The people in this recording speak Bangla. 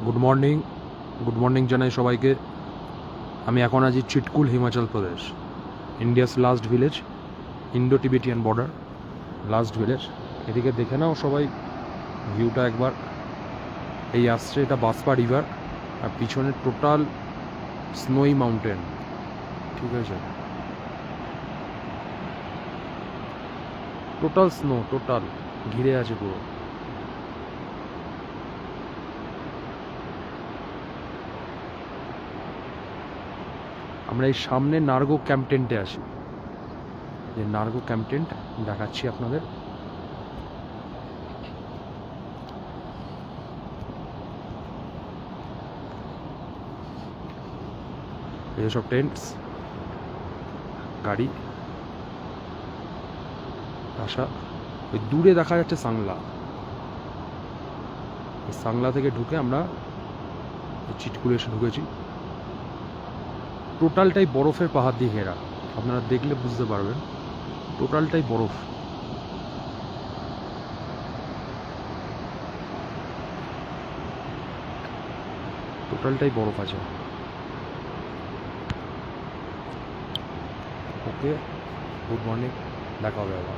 গুড মর্নিং জানাই সবাইকে। আমি এখন আছি Chitkul, Himachal Pradesh, India's last village, Indo Tibetan border last village. এদিকে দেখে নাও সবাই ভিউটা একবার। এই আসছে, এটা বাসপা রিভার, আর পিছনে টোটাল স্নোই মাউন্টেন। ঠিক আছে, টোটাল স্নো, টোটাল ঘিরে আছে পুরো। আমরা এই সামনে নার্গো ক্যাম্প টেন্টে আছি। যে নার্গো ক্যাম্প টেন্ট দেখাচ্ছি আপনাদের। এইসব টেন্টস, গাড়ি আসা। ওই দূরে দেখা যাচ্ছে সাংলা। এই সাংলা থেকে ঢুকে আমরা চিটকুলে এসে ঢুকেছি। টোটালটাই বরফের পাহাড় দিয়ে ঘেরা, আপনারা দেখলে বুঝতে পারবেন। টোটালটাই বরফ। টোটালটাই বরফ আছে। ওকে, গুড মর্নিং, দেখা হবে আবার।